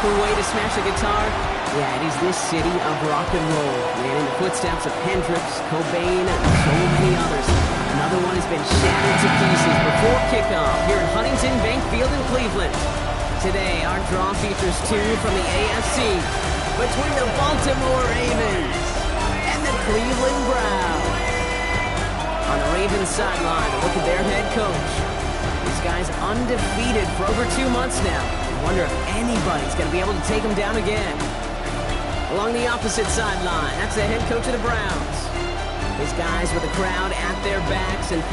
proper way to smash a guitar? Yeah, it is this city of rock and roll, ran in the footsteps of Hendrix, Cobain, and so many others. Another one has been shattered to pieces before kickoff here in Huntington Bank Field in Cleveland. Today, our draw features two from the AFC between the Baltimore Ravens and the Cleveland Browns. On the Ravens sideline, a look at their head coach. This guy's undefeated for over 2 months now. I wonder if anybody's going to be able to take him down again. Along the opposite sideline, that's the head coach of the Browns. His guys with the crowd at their backs and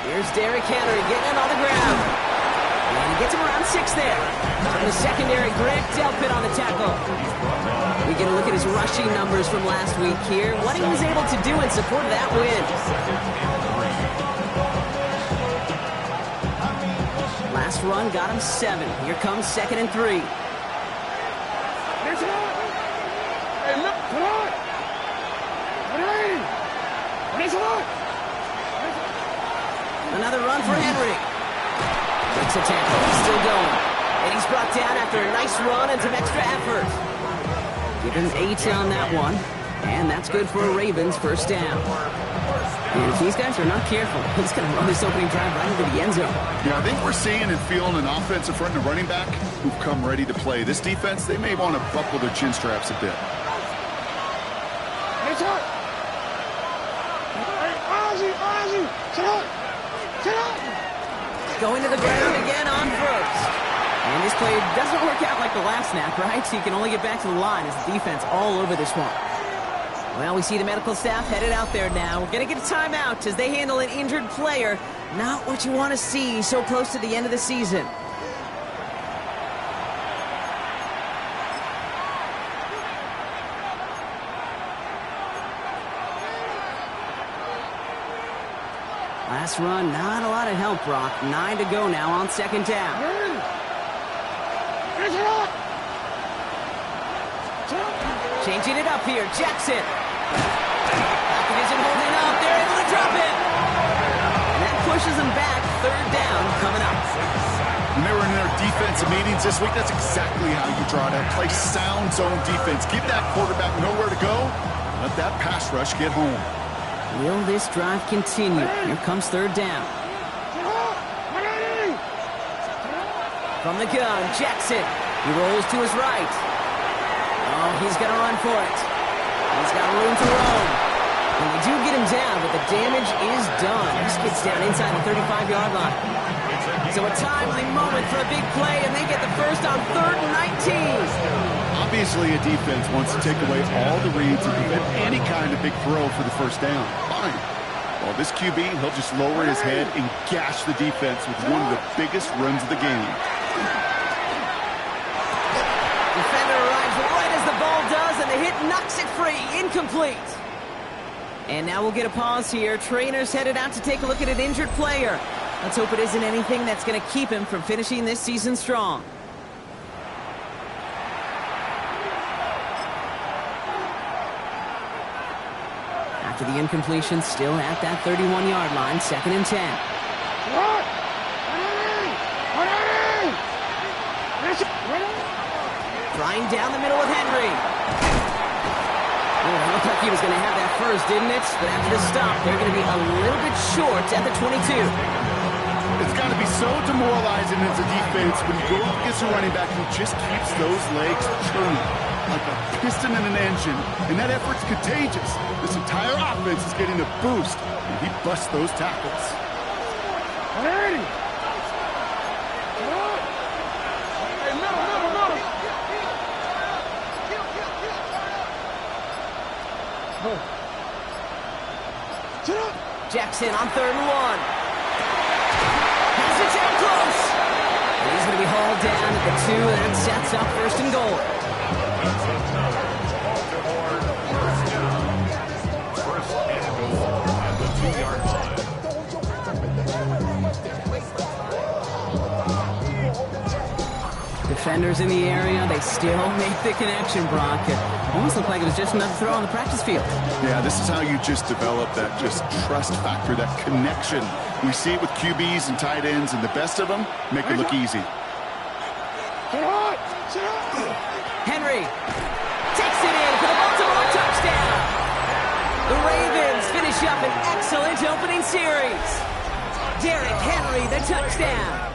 here's Derrick Henry getting it on the ground. And he gets him around 6 there. From the secondary, Greg Delpit on the tackle. We get a look at his rushing numbers from last week here. What he was able to do in support of that win. Last run got him 7. Here comes 2nd and 3. Another run for Henry. Breaks a tackle. He's still going. And he's brought down after a nice run and some extra effort. Give him 8 on that one. And that's good for a Ravens first down. And if these guys are not careful, he's going to run this opening drive right into the end zone. Yeah, I think we're seeing and feeling an offensive front and a running back who've come ready to play. This defense, they may want to buckle their chin straps a bit. Going to the ground again on first. And this play doesn't work out like the last snap, right? So you can only get back to the line as the defense all over this one. Well, we see the medical staff headed out there now. We're going to get a timeout as they handle an injured player. Not what you want to see so close to the end of the season. Last run, not a lot of help, Brock. 9 to go now on 2nd down. Changing it up here, Jackson. Pocket isn't holding up. They're able to drop it. And that pushes them back. 3rd down coming up. When they were in their defensive meetings this week, that's exactly how you draw it up. Play sound zone defense. Give that quarterback nowhere to go. Let that pass rush get home. Will this drive continue? Here comes 3rd down. From the gun, Jackson. He rolls to his right. Oh, he's going to run for it. He's got room to roam. And they do get him down, but the damage is done. This gets down inside the 35-yard line. So a timely moment for a big play, and they get the first on 3rd and 19. Obviously, a defense wants to take away all the reads and prevent any kind of big throw for the first down. Fine. Well, this QB, he'll just lower his head and gash the defense with one of the biggest runs of the game. Defender arrives right as the ball does, and the hit knocks it free. Incomplete. And now we'll get a pause here. Trainers headed out to take a look at an injured player. Let's hope it isn't anything that's going to keep him from finishing this season strong. After the incompletion, still at that 31-yard line, 2nd and 10. Flying down the middle with Henry. Oh, it looked like he was going to have that first, didn't it? But after the stop, they're going to be a little bit short at the 22. It's got to be so demoralizing as a defense when you go up against a running back who just keeps those legs churning like a piston in an engine, and that effort's contagious. This entire offense is getting a boost, and he busts those tackles. Hey, Jackson on 3rd and 1. Has it down close. And he's going to be hauled down at the 2, and that sets up 1st and goal. Defenders in the area, they still make the connection, Brock. It almost looked like it was just another throw on the practice field. Yeah, this is how you just develop that just trust factor, that connection. We see it with QBs and tight ends, and the best of them make it look easy. Henry takes it in for the Baltimore touchdown. The Ravens finish up an excellent opening series. Derrick Henry, the touchdown.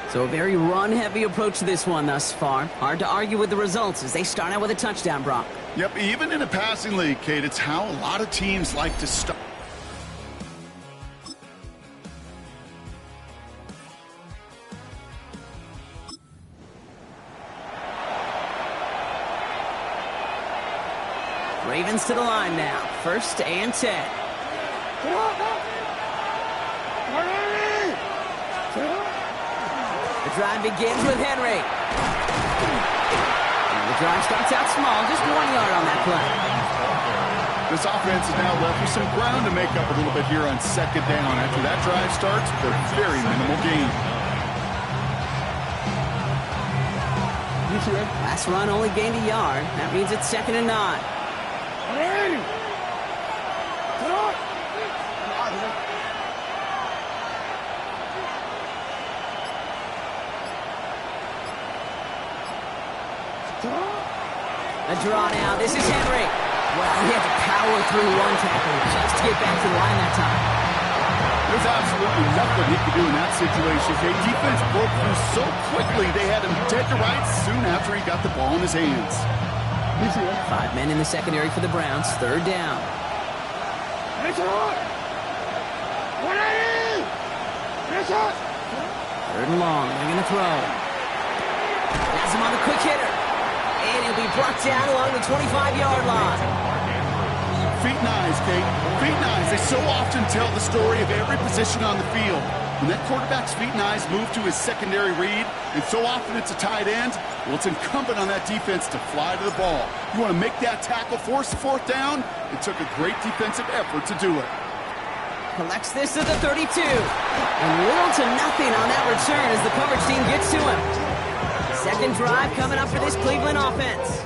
So a very run-heavy approach to this one thus far. Hard to argue with the results as they start out with a touchdown, Brock. Yep, even in a passing league, Kate, it's how a lot of teams like to start. Ravens to the line now. 1st and 10. The drive begins with Henry. And the drive starts out small, just 1 yard on that play. This offense is now left with some ground to make up a little bit here on 2nd down. After that drive starts with a very minimal gain. Last run only gained a yard. That means it's 2nd and 9. A draw now. This is Henry. Well, he had to power through one tackle just to get back to the line that time. There's absolutely nothing he could do in that situation. The defense broke through so quickly, they had him dead to rights soon after he got the ball in his hands. 5 men in the secondary for the Browns. 3rd down. 3rd and long. They're going to throw. Has him on the quick hitter. And he'll be brought down along the 25-yard line. Feet and eyes, Kate. Feet and eyes. They so often tell the story of every position on the field. When that quarterback's feet and eyes move to his secondary read, and so often it's a tight end, well, it's incumbent on that defense to fly to the ball. You want to make that tackle, force the 4th down? It took a great defensive effort to do it. Collects this at the 32. And little to nothing on that return as the coverage team gets to him. 2nd drive coming up for this Cleveland offense.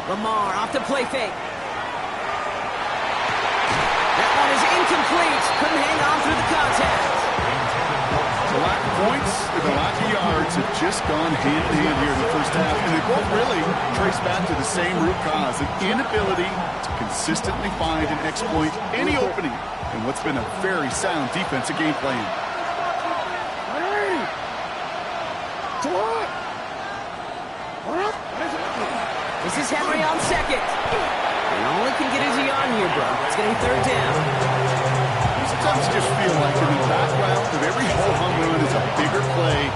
Lamar off the play fake. That one is incomplete. Couldn't hang on through the contact. The lack of points and the lack of yards have just gone hand in hand here in the first half, and they both really trace back to the same root cause, an inability to consistently find and exploit any opening in what's been a very sound defensive game plan. This is Henry on 2nd. And only can get his yard here, bro. It's going to be 3rd down. Sometimes just feel like in the background of every ho-hum run is a bigger play.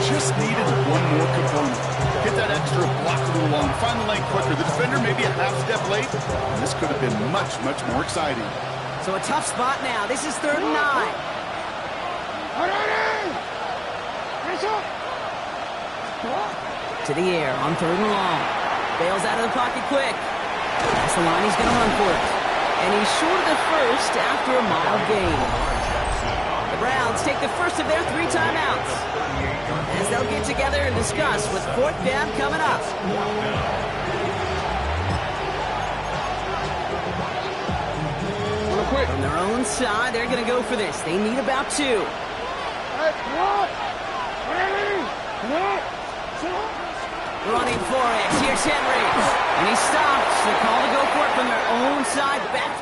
Just needed one more component. Get that extra block a little long. Find the lane quicker. The defender maybe a half step late. And this could have been much, much more exciting. So a tough spot now. This is 3rd and 9. To the air on 3rd and long. Bails out of the pocket quick. That's the line he's going to run for it. And he's short of the 1st after a mild gain. The Browns take the first of their 3 timeouts as they'll get together and discuss with 4th down coming up. From their own side, they're going to go for this. They need about 2. Running for it. Here's Henry. And he stops. The call to go for it from their own side. Back.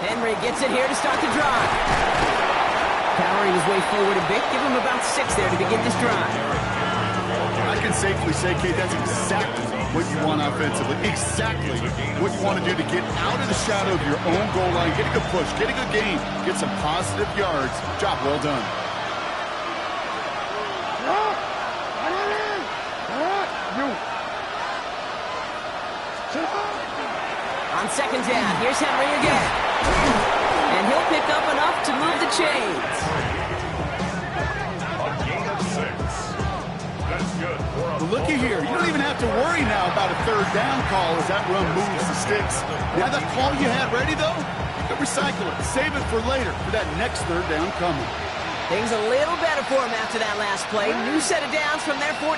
Henry gets it here to start the drive. Powering his way forward a bit. Give him about 6 there to begin this drive. I can safely say, Kate, that's exactly what you want offensively. Exactly what you want to do to get out of the shadow of your own goal line, get a good push, get a good gain, get some positive yards. Job well done. On second down, here's Henry again. And he'll pick up enough to move the chains. A gain of 6. That's good. But looky here, you don't even have to worry now about a third down call as that run moves the sticks. Now that call you had ready, though, you can recycle it, save it for later, for that next third down coming. Things a little better for him after that last play. New set of downs from their 14.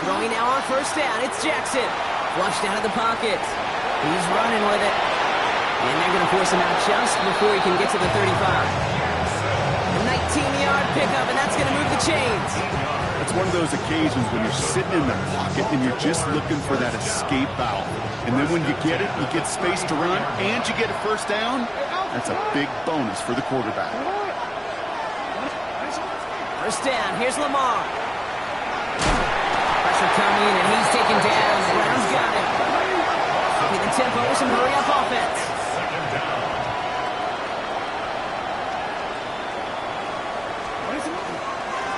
Throwing now on first down, it's Jackson. Flushed out of the pocket. He's running with it. And they're going to force him out just before he can get to the 35. A 19-yard pickup, and that's going to move the chains. It's one of those occasions when you're sitting in the pocket and you're just looking for that escape valve. And then when you get it, you get space to run, and you get a first down, that's a big bonus for the quarterback. First down, here's Lamar. Pressure coming, and he's taken down. Brown's got him. Keeping the tempo with some hurry-up offense.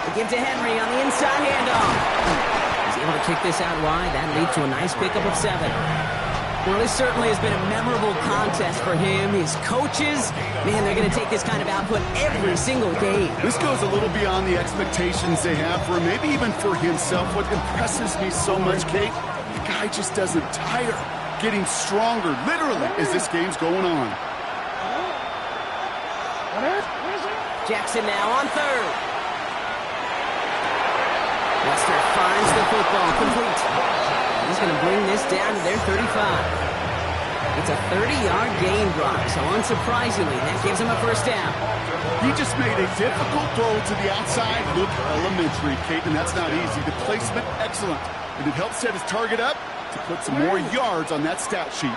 They give to Henry on the inside handoff. He's able to kick this out wide. That leads to a nice pickup of 7. Well, this certainly has been a memorable contest for him. His coaches, man, they're going to take this kind of output every single game. This goes a little beyond the expectations they have for him, maybe even for himself. What impresses me so much, Kate, the guy just doesn't tire, getting stronger, literally, as this game's going on. Jackson now on third. Lester finds the football complete. He's going to bring this down to their 35. It's a 30-yard gain drop, so unsurprisingly, that gives him a first down. He just made a difficult throw to the outside look elementary, Kate, and that's not easy. The placement, excellent. And it helped set his target up to put some more yards on that stat sheet.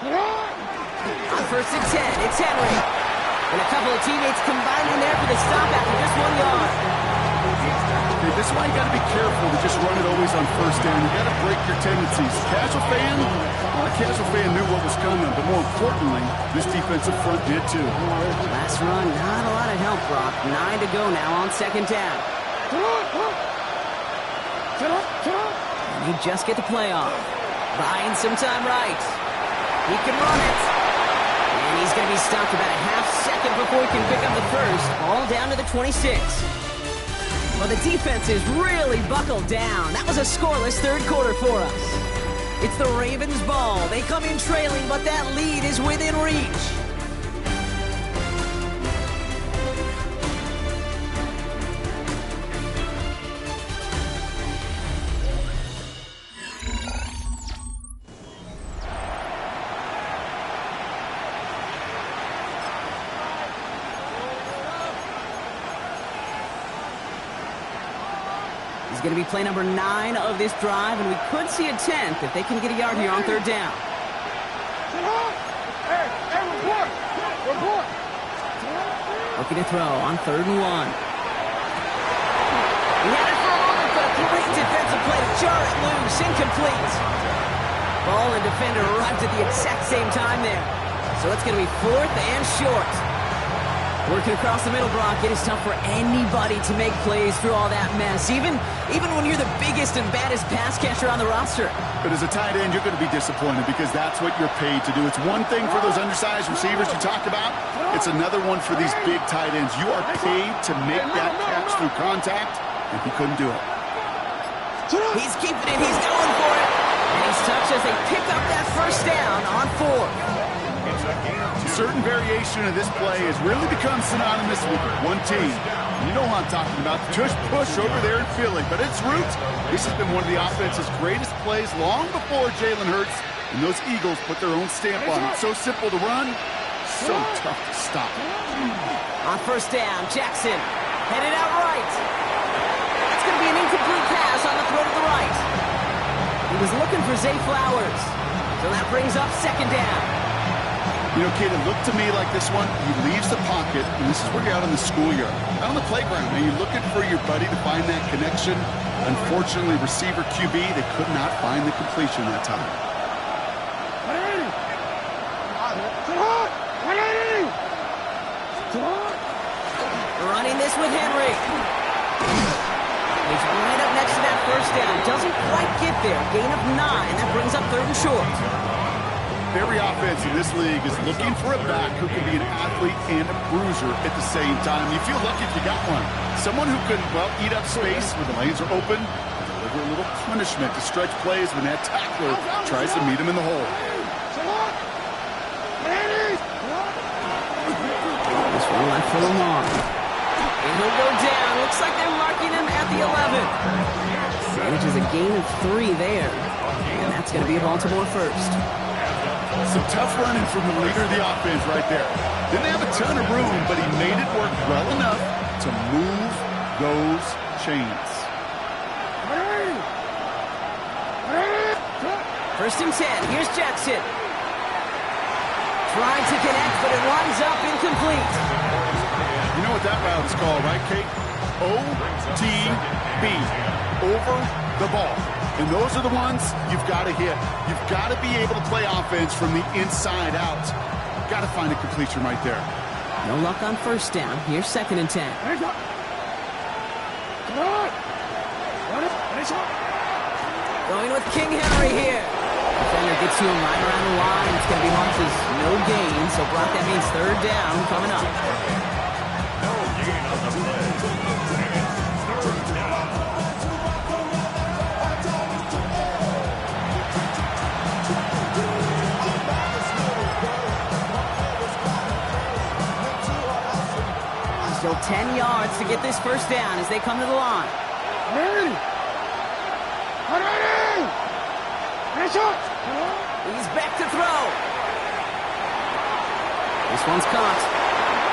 On first and 10, it's Henry. And a couple of teammates combining there for the stop after just 1 yard. Okay, this is why you got to be careful to just run it always on first down. You got to break your tendencies. Casual fan, well, the casual fan knew what was coming, but more importantly, this defensive front did too. Last run, not a lot of help, Brock. 9 to go now on second down. And he just get the play off. Buying some time right. He can run it. And he's going to be stopped about a half second before he can pick up the first. Ball down to the 26. Well, the defense is really buckled down. That was a scoreless third quarter for us. It's the Ravens' ball. They come in trailing, but that lead is within reach. He's going to be play number 9 of this drive, and we could see a 10th if they can get a yard here on third down. Looking to throw on 3rd and 1. He had it for a moment, but a great defensive play to jar it loose, incomplete. Ball and defender arrived at the exact same time there. So it's going to be 4th and short. Working across the middle, Brock, it is tough for anybody to make plays through all that mess, even when you're the biggest and baddest pass catcher on the roster. But as a tight end, you're going to be disappointed because that's what you're paid to do. It's one thing for those undersized receivers you talked about. It's another one for these big tight ends. You are paid to make that catch through contact, and he couldn't do it. He's keeping it. He's going for it. And he's touched as they pick up that first down on 4. A certain variation of this play has really become synonymous with one team. You know what I'm talking about, the tush push over there in Philly. But its roots, this has been one of the offense's greatest plays long before Jalen Hurts and those Eagles put their own stamp on it. So simple to run, so tough to stop. On first down, Jackson headed out right. That's going to be an incomplete pass Looks on the throw to the right. He was looking for Zay Flowers. So that brings up second down. You know, kid, it looked to me like this one, he leaves the pocket, and this is where you're out in the schoolyard, out on the playground, and you're looking for your buddy to find that connection. Unfortunately, receiver QB, they could not find the completion that time. Running this with Henry. He's right up next to that first down. Doesn't quite get there. Gain of 9. That brings up third and short. Every offense in this league is looking for a back who can be an athlete and a bruiser at the same time. You feel lucky if you got one. Someone who can, well, eat up space when the lanes are open, deliver a little punishment to stretch plays when that tackler tries to meet him in the hole. This one left for Lamar. And he'll go down. Looks like they're marking him at the 11. Manages a gain of 3 there. And that's going to be a Baltimore first. Some tough running from the leader of the offense right there. Didn't have a ton of room, but he made it work well enough to move those chains. First and 10. Here's Jackson. Trying to connect, but it winds up incomplete. You know what that route is called, right, Kate? OTB. Over the ball. And those are the ones you've got to hit. You've got to be able to play offense from the inside out. Got to find a completion right there. No luck on first down. Here's second and 10. Going with King Henry here. Defender gets to him right around the line. It's going to be marked as no gain. So, Brock, that means third down coming up. No gain on the play. Third down. Still 10 yards to get this first down as they come to the line. He's back to throw. This one's caught.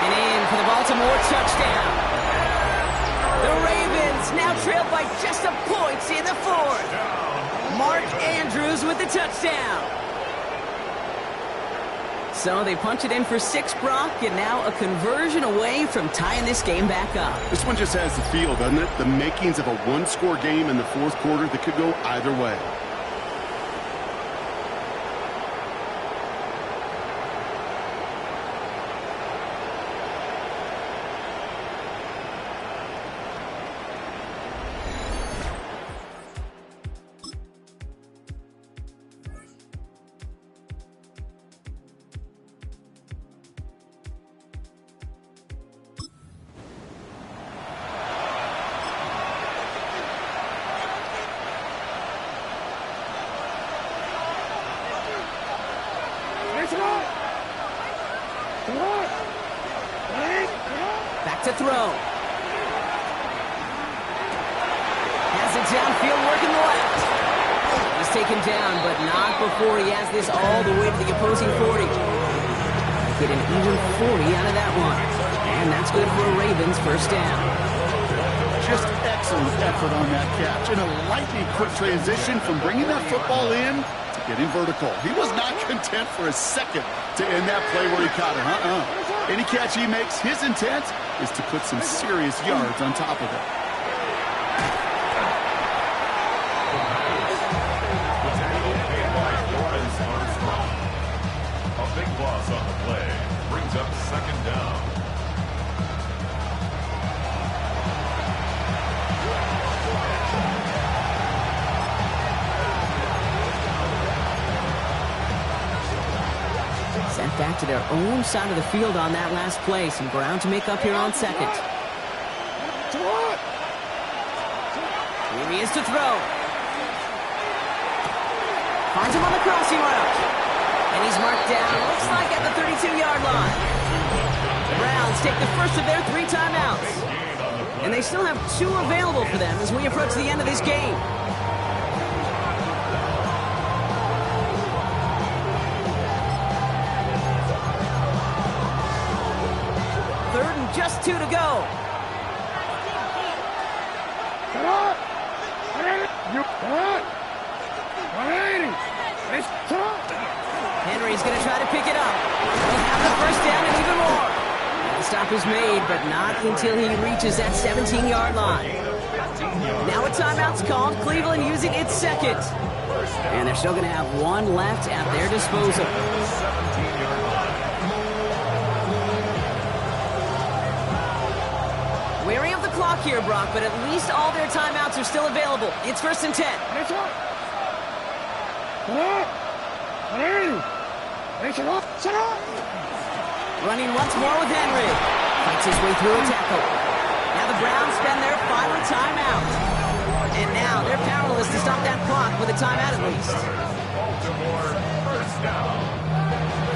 And in for the Baltimore touchdown. The Ravens now trail by just a point in the fourth. Mark Andrews with the touchdown. So they punch it in for 6, Brock, and now a conversion away from tying this game back up. This one just has the feel, doesn't it? The makings of a one-score game in the fourth quarter that could go either way. Back to throw. Has it downfield, working the left. He's taken down, but not before he has this all the way to the opposing 40. Get an even 40 out of that one. And that's good for a Ravens first down. Just excellent effort on that catch. And a lightning quick transition from bringing that football in to getting vertical. He was not content for a second to end that play where he caught it. Any catch he makes, his intent is to put some serious yards on top of it. A big loss on the play brings up second down. Sent back to their own side of the field on that last play. Some ground to make up here on second. Here he is to throw. Finds him on the crossing route. And he's marked down, looks like at the 32-yard line. The Browns take the first of their 3 timeouts. And they still have 2 available for them as we approach the end of this game. Just 2 to go. Henry's going to try to pick it up. He'll have the first down and even more. The stop is made, but not until he reaches that 17-yard line. Now a timeout's called. Cleveland using its second. And they're still going to have one left at their disposal. Wary of the clock here, Brock, but at least all their timeouts are still available. It's 1st and 10. Running once more with Henry. Fights his way through a tackle. Now the Browns spend their final timeout. And now they're powerless to stop that clock with a timeout at least. Baltimore, first down.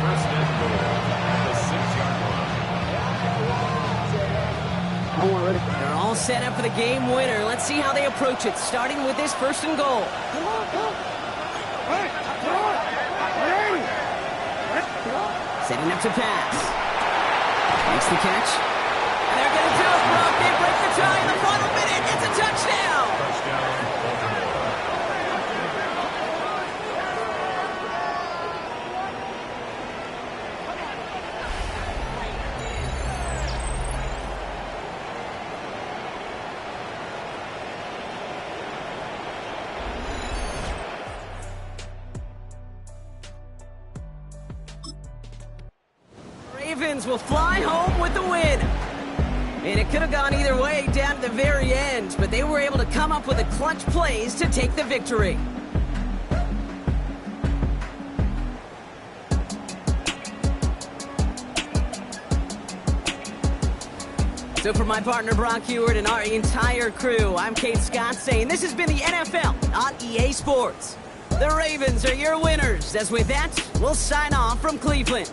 First and goal at the 6-yard line. They're all set up for the game winner. Let's see how they approach it, starting with this 1st and goal. Setting up to pass. Makes the catch. And they're going to do it, Brock. They break the tie in the final minute. It's a touchdown. Touchdown, Baltimore. Ravens will fly home with the win. And it could have gone either way down to the very end, but they were able to come up with a clutch plays to take the victory. So for my partner Brock Heward and our entire crew, I'm Kate Scott saying this has been the NFL on EA Sports. The Ravens are your winners, as with that, we'll sign off from Cleveland.